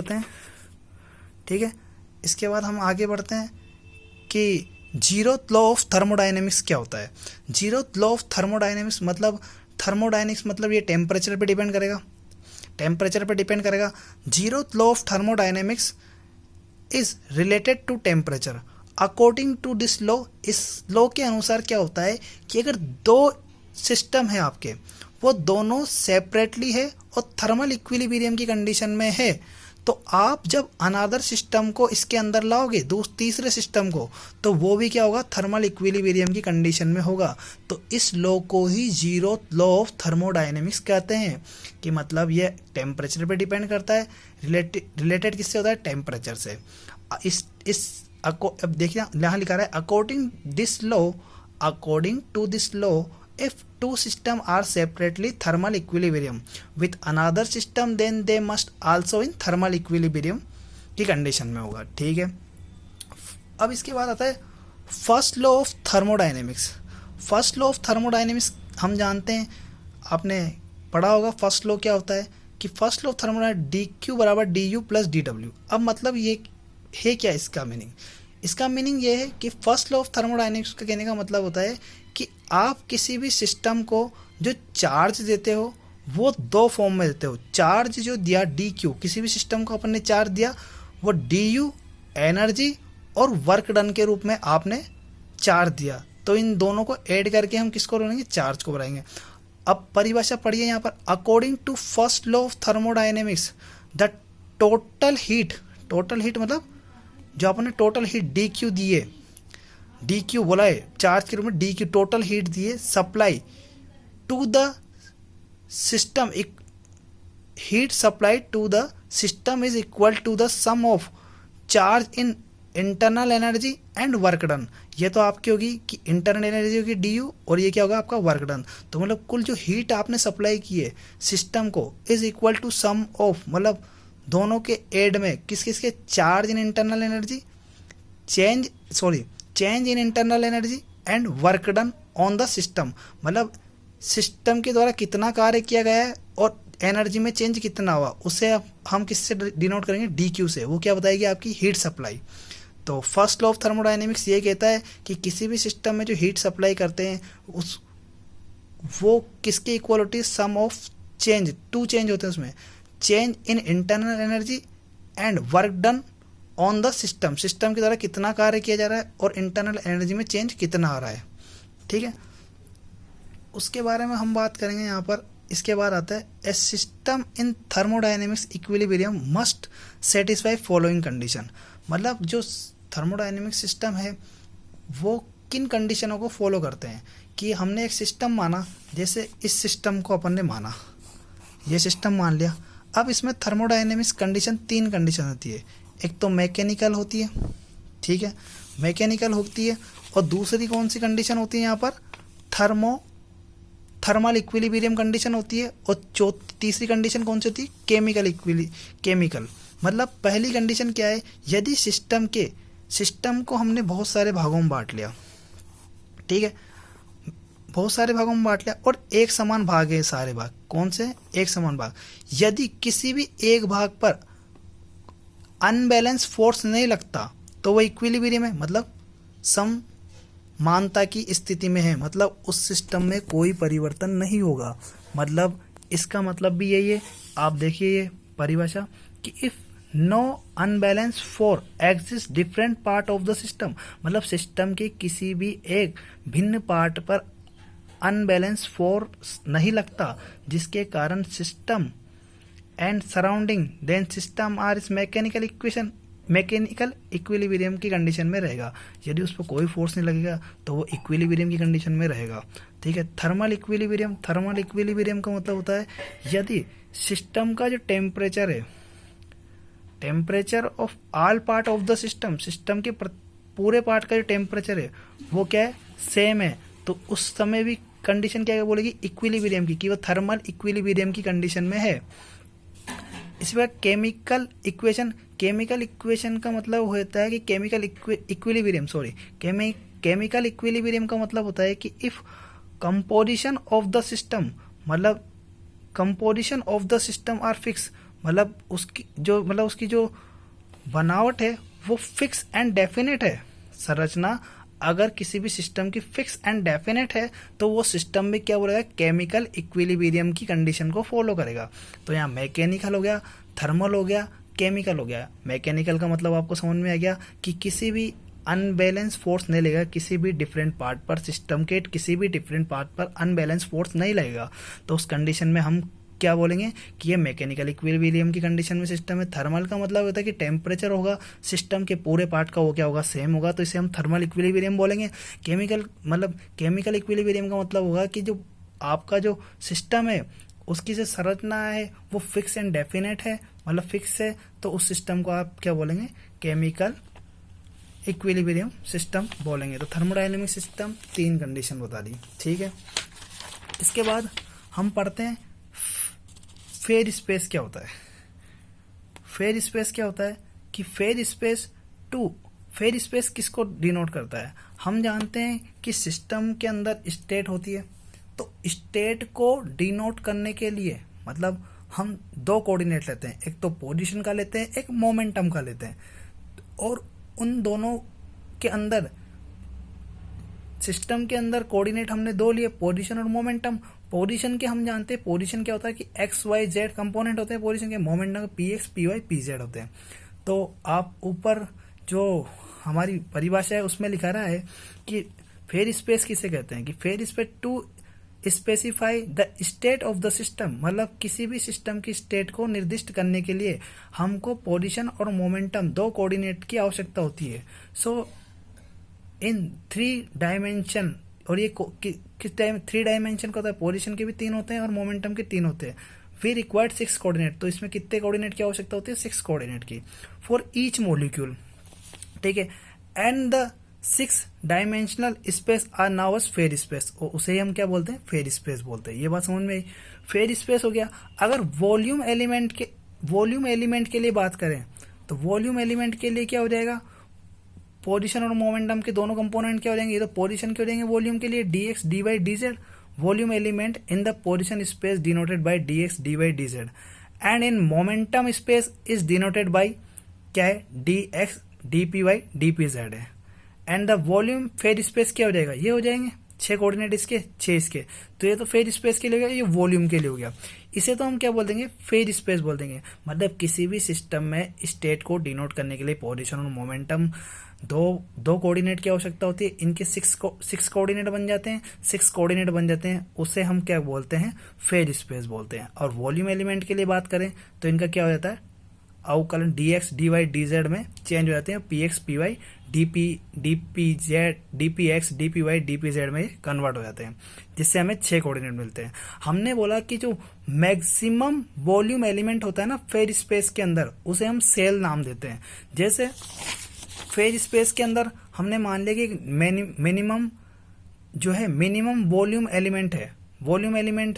करते हैं। ठीक है, इसके बाद हम आगे बढ़ते हैं कि जीरोथ लॉ ऑफ थर्मोडायनेमिक्स क्या होता है। जीरोथ लॉ ऑफ थर्मोडायनेमिक्स मतलब ये टेम्परेचर पे डिपेंड करेगा। Zeroth law of thermodynamics is related to temperature. According to this law, इस लॉ के अनुसार क्या होता है कि अगर दो सिस्टम है आपके, वो दोनों सेपरेटली है और थर्मल इक्विलिब्रियम की कंडीशन में है, तो आप जब अनदर सिस्टम को इसके अंदर लाओगे, तीसरे सिस्टम को, तो वो भी क्या होगा, थर्मल इक्विलिब्रियम की कंडीशन में होगा। तो इस लॉ को ही जीरोथ लॉ ऑफ थर्मोडायनेमिक्स कहते हैं कि मतलब ये टेम्परेचर पे डिपेंड करता है। रिलेटेड किससे होता है, टेम्परेचर से। अब देखिए यहाँ लिखा रहा है according to this law if two systems are separately thermal equilibrium with another system then they must also in thermal equilibrium की कंडीशन में होगा। ठीक है, अब इसके बाद आता है first law of thermodynamics. First law of thermodynamics हम जानते हैं, आपने पढ़ा होगा फर्स्ट लॉ क्या होता है कि first law of thermodynamics D Q बराबर D U plus D W. अब मतलब ये है क्या, इसका मीनिंग ये है कि फर्स्ट लॉ ऑफ थर्मोडायनेमिक्स का कहने का मतलब होता है कि आप किसी भी सिस्टम को जो चार्ज देते हो वो दो फॉर्म में देते हो। चार्ज जो दिया डी क्यू, किसी भी सिस्टम को अपन ने चार्ज दिया, वो डी यू एनर्जी और वर्क डन के रूप में आपने चार्ज दिया, तो इन दोनों को ऐड करके हम किसको बनाएंगे, चार्ज को बनाएंगे। अब परिभाषा पढ़िए यहाँ पर, according to first law of thermodynamics the total heat मतलब जो आपने टोटल हीट डी क्यू दिए, डी क्यू बोला है चार्ज के रूप में, डी क्यू टोटल हीट दिए supply to the system, heat supply to the system is equal to the sum of charge in internal energy and work done. ये तो आपकी होगी कि इंटरनल एनर्जी होगी डी यू और ये क्या होगा आपका वर्क डन। तो मतलब कुल जो हीट आपने सप्लाई की है सिस्टम को is equal to sum of, मतलब दोनों के एड में किस किस के, charge in internal energy, change in internal energy and work done on the system. मतलब सिस्टम के द्वारा कितना कार्य किया गया है और एनर्जी में चेंज कितना हुआ, उसे हम किससे डिनोट करेंगे, डी क्यू से। वो क्या बताएगी, आपकी हीट सप्लाई। तो फर्स्ट लॉ ऑफ थर्मोडायनेमिक्स ये कहता है कि किसी भी सिस्टम में जो हीट सप्लाई करते हैं वो किसके इक्वल होती है, सम ऑफ चेंज, टू चेंज होते हैं उसमें, change in internal energy and work done on the system के द्वारा कितना कार्य किया जा रहा है और इंटरनल एनर्जी में चेंज कितना आ रहा है। ठीक है, उसके बारे में हम बात करेंगे यहाँ पर। इसके बाद आता है a system in thermodynamics equilibrium must satisfy following condition. मतलब जो थर्मोडायनेमिक सिस्टम है वो किन कंडीशनों को फॉलो करते हैं कि हमने एक सिस्टम माना, जैसे इस सिस्टम को अपन ने माना, ये सिस्टम मान लिया। अब इसमें थर्मोडायनेमिक्स कंडीशन, 3 कंडीशन होती है। एक तो मैकेनिकल होती है, ठीक है, मैकेनिकल होती है, और दूसरी कौन सी कंडीशन होती है यहाँ पर, थर्मल इक्विलिब्रियम कंडीशन होती है, और तीसरी कंडीशन कौन सी होती है, केमिकल। मतलब पहली कंडीशन क्या है, यदि सिस्टम को हमने बहुत सारे भागों में बांट लिया, ठीक है, बहुत सारे भागों में बांट लिया और एक समान भाग है सारे भाग, कौन से, एक समान भाग। यदि किसी भी एक भाग पर अनबैलेंस फोर्स नहीं लगता तो वो इक्विलिब्रियम है, मतलब समानता की स्थिति में है, मतलब उस सिस्टम में कोई परिवर्तन नहीं होगा। मतलब इसका मतलब भी यही है, आप देखिए ये परिभाषा कि if no unbalance force exist different part of the system, मतलब सिस्टम के किसी भी एक भिन्न पार्ट पर अनबैलेंस फोर्स नहीं लगता, जिसके कारण system and surrounding then system are इस मैकेनिकल इक्विलिब्रियम की कंडीशन में रहेगा। यदि उस पर कोई फोर्स नहीं लगेगा तो वो इक्विलिब्रियम की कंडीशन में रहेगा। ठीक है, थर्मल इक्विलिब्रियम का मतलब होता है यदि सिस्टम का जो टेम्परेचर है, temperature of all part of the system के पूरे पार्ट का जो टेम्परेचर है वो क्या है, सेम है, तो उस समय भी कंडीशन क्या बोलेगी, इक्विलिब्रियम की, कि वो थर्मल इक्विलिब्रियम की कंडीशन में है। इसी प्रकार केमिकल इक्वेशन का मतलब होता है कि केमिकल इक्विलिब्रियम का मतलब होता है कि if composition of the system, मतलब composition of the system are fix, मतलब उसकी जो बनावट है वो फिक्स एंड डेफिनेट है। संरचना अगर किसी भी सिस्टम की फिक्स एंड डेफिनेट है तो वो सिस्टम में क्या बोलेगा, केमिकल इक्विलिब्रियम की कंडीशन को फॉलो करेगा। तो यहाँ मैकेनिकल हो गया, थर्मल हो गया, केमिकल हो गया। मैकेनिकल का मतलब आपको समझ में आ गया कि किसी भी अनबैलेंस फोर्स नहीं लगेगा किसी भी डिफरेंट पार्ट पर, सिस्टम के किसी भी डिफरेंट पार्ट पर अनबैलेंस फोर्स नहीं लगेगा। तो उस कंडीशन में हम क्या बोलेंगे कि ये मैकेनिकल इक्विलिब्रियम की कंडीशन में सिस्टम है। थर्मल का मतलब होता है कि टेम्परेचर होगा सिस्टम के पूरे पार्ट का वो क्या होगा, सेम होगा, तो इसे हम थर्मल इक्विलिब्रियम बोलेंगे। केमिकल इक्विलिब्रियम का मतलब होगा कि जो आपका जो सिस्टम है उसकी जो संरचना है वो फिक्स एंड डेफिनेट है, मतलब फिक्स है, तो उस सिस्टम को आप क्या बोलेंगे, केमिकल इक्विलिब्रियम सिस्टम बोलेंगे। तो थर्मोडायनेमिक सिस्टम 3 कंडीशन बता दी, ठीक है। इसके बाद हम पढ़ते हैं फेज स्पेस क्या होता है। फेज स्पेस क्या होता है कि फेज स्पेस किसको डिनोट करता है। हम जानते हैं कि सिस्टम के अंदर स्टेट होती है, तो स्टेट को डिनोट करने के लिए मतलब हम 2 कोऑर्डिनेट लेते हैं, एक तो पोजीशन का लेते हैं, एक मोमेंटम का लेते हैं, और उन दोनों के अंदर सिस्टम के अंदर कोऑर्डिनेट हमने 2 लिए, पोजीशन और मोमेंटम। पोजीशन के हम जानते हैं, पोजीशन क्या होता है कि एक्स वाई जेड कंपोनेंट होते हैं पोजीशन के, momentum p x p y p z होते हैं। तो आप ऊपर जो हमारी परिभाषा है उसमें लिखा रहा है कि फेज स्पेस किसे कहते हैं कि phase space to specify the state of the system, मतलब किसी भी सिस्टम की स्टेट को निर्दिष्ट करने के लिए हमको पोजीशन और मोमेंटम 2 कोऑर्डिनेट की आवश्यकता होती है। सो इन 3 डायमेंशन, और ये किस टाइम 3 डायमेंशन का होता है, पोजीशन के भी 3 होते हैं और मोमेंटम के 3 होते हैं। वी रिक्वायर्ड 6 कोऑर्डिनेट, तो इसमें कितने कोऑर्डिनेट की आवश्यकता होती है, 6 कोऑर्डिनेट की फॉर ईच मॉलिक्यूल, ठीक है। And the 6 dimensional space are now as phase space, और उसे हम क्या बोलते हैं, फेज स्पेस बोलते हैं। ये बात समझ में आई, फेज स्पेस हो गया। अगर वॉल्यूम एलिमेंट के लिए बात करें तो वॉल्यूम एलिमेंट के लिए क्या हो जाएगा, पोजीशन और मोमेंटम के दोनों कंपोनेंट क्या हो जाएंगे, ये तो पोजीशन के हो जाएंगे वॉल्यूम के लिए dx dy dz, volume element in the position space denoted by dx dy dz, and in momentum space is denoted by क्या है, dx dpy dpz है। And the volume phase space क्या हो जाएगा, ये हो जाएंगे 6 कोऑर्डिनेट इसके 6 इसके, तो ये तो फेज स्पेस के लिए हो गया, ये वॉल्यूम के लिए हो गया। इसे तो हम क्या बोल देंगे, फेज स्पेस बोल देंगे। मतलब किसी भी सिस्टम में स्टेट को डिनोट करने के लिए पोजीशन और मोमेंटम दो कोऑर्डिनेट की आवश्यकता होती है, इनके 6 कोऑर्डिनेट बन जाते हैं, 6 कोऑर्डिनेट बन जाते हैं, उसे हम क्या बोलते हैं, फेज स्पेस बोलते हैं। और वॉल्यूम एलिमेंट के लिए बात करें तो इनका क्या हो जाता है, अवकलन dx dy dz में चेंज हो जाते हैं, px py dpx dpy dpz में कन्वर्ट हो जाते हैं, जिससे हमें 6 कोऑर्डिनेट मिलते हैं। हमने बोला कि जो मैक्सिमम वॉल्यूम एलिमेंट होता है ना फेज स्पेस के अंदर, उसे हम सेल नाम देते हैं। जैसे फेज स्पेस के अंदर हमने मान लिया कि मिनिमम जो है मिनिमम वॉल्यूम एलिमेंट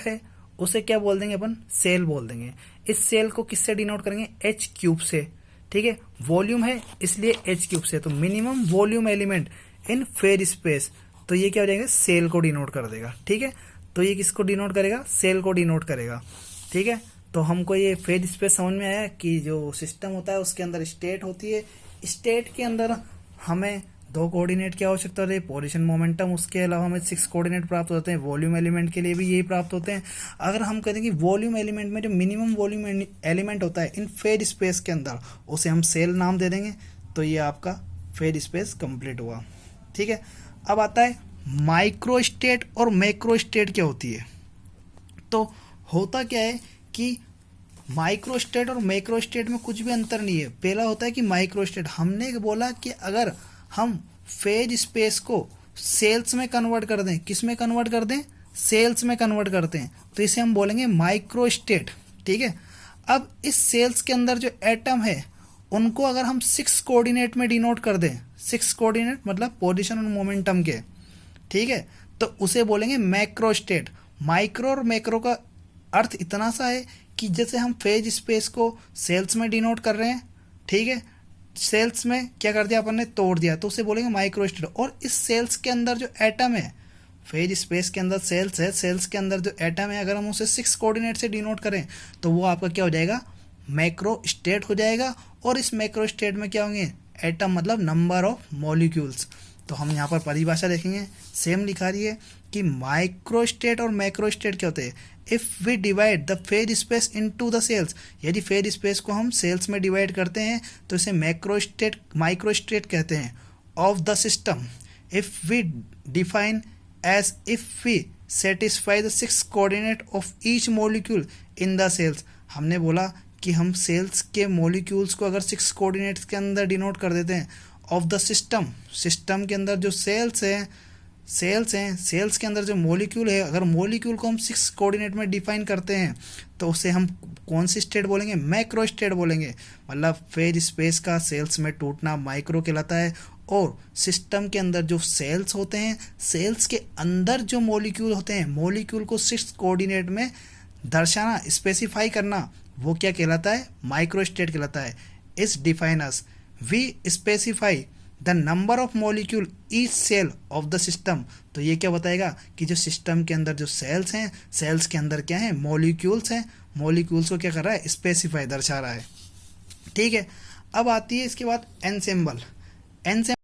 है, उसे क्या बोल देंगे अपन, सेल बोल देंगे। इस सेल को किससे डिनोट करेंगे, h क्यूब से, ठीक है। वॉल्यूम है इसलिए h क्यूब से, तो minimum volume element in phase space, तो ये क्या हो जाएगा, सेल को डिनोट कर देगा, ठीक है। तो ये किसको डिनोट करेगा, सेल को डिनोट करेगा, ठीक है। तो हमको ये फेज स्पेस समझ में आया कि जो सिस्टम होता है उसके अंदर स्टेट होती है, स्टेट के अंदर हमें 2 कोऑर्डिनेट की आवश्यकता होती है, पोजीशन मोमेंटम, उसके अलावा हमें 6 कोऑर्डिनेट प्राप्त होते हैं। वॉल्यूम एलिमेंट के लिए भी यही प्राप्त होते हैं। अगर हम कहते हैं कि वॉल्यूम एलिमेंट में जो मिनिमम वॉल्यूम एलिमेंट होता है इन फेज स्पेस के अंदर, उसे हम सेल नाम दे देंगे, तो ये आपका फेज स्पेस कंप्लीट हुआ, ठीक है। अब आता है माइक्रो स्टेट और मैक्रो स्टेट क्या होती है। तो होता क्या है कि माइक्रो स्टेट और मैक्रो स्टेट में कुछ भी अंतर नहीं है। पहला होता है कि माइक्रो स्टेट, हमने बोला कि अगर हम फेज स्पेस को सेल्स में कन्वर्ट कर दें, किस में कन्वर्ट कर दें, सेल्स में कन्वर्ट करते हैं, तो इसे हम बोलेंगे माइक्रो स्टेट, ठीक है। अब इस सेल्स के अंदर जो एटम है उनको अगर हम 6 कोऑर्डिनेट में डिनोट कर दें, 6 कोऑर्डिनेट मतलब पोजीशन और मोमेंटम के, ठीक है, तो उसे बोलेंगे मैक्रो स्टेट। माइक्रो और मैक्रो का अर्थ इतना सा है कि जैसे हम फेज स्पेस को सेल्स में डिनोट कर रहे हैं, ठीक है, सेल्स में क्या कर दिया अपन ने, तोड़ दिया, तो उसे बोलेंगे माइक्रो स्टेट। और इस सेल्स के अंदर जो एटम है, फेज स्पेस के अंदर सेल्स है, सेल्स के अंदर जो एटम है, अगर हम उसे 6 कोऑर्डिनेट से डिनोट करें तो वो आपका क्या हो जाएगा, मैक्रो स्टेट हो जाएगा, और इस मैक्रो स्टेट में क्या होंगे, एटम मतलब नंबर ऑफ मॉलिक्यूल्स। तो हम यहाँ पर परिभाषा देखेंगे, सेम लिखा रही है कि माइक्रो स्टेट और मैक्रो स्टेट क्या होते हैं। If we divide the phase space into the cells, यदि फेज स्पेस को हम सेल्स में डिवाइड करते हैं तो इसे माइक्रो स्टेट कहते हैं of the system. If we define as if we satisfy the 6 coordinate of each molecule in the cells, हमने बोला कि हम सेल्स के मॉलिक्यूल्स को अगर 6 कोऑर्डिनेट्स के अंदर डिनोट कर देते हैं ऑफ द सिस्टम के अंदर जो सेल्स हैं सेल्स के अंदर जो मॉलिक्यूल है, अगर मॉलिक्यूल को हम 6 कोऑर्डिनेट में डिफाइन करते हैं तो उसे हम कौन सी स्टेट बोलेंगे, मैक्रो स्टेट बोलेंगे। मतलब फेज स्पेस का सेल्स में टूटना माइक्रो कहलाता है, और सिस्टम के अंदर जो सेल्स होते हैं, सेल्स के अंदर जो मॉलिक्यूल होते हैं, मॉलिक्यूल को 6 कोऑर्डिनेट में दर्शाना, स्पेसिफाई करना, वो क्या कहलाता है, माइक्रो स्टेट कहलाता है। इस definers we specify the number of molecule each cell of the system, तो ये क्या बताएगा कि जो सिस्टम के अंदर जो सेल्स हैं, सेल्स के अंदर क्या है, मॉलिक्यूल्स हैं, मॉलिक्यूल्स को क्या कर रहा है, स्पेसिफाई, दर्शा रहा है। ठीक है, अब आती है इसके बाद एनसेम्बल।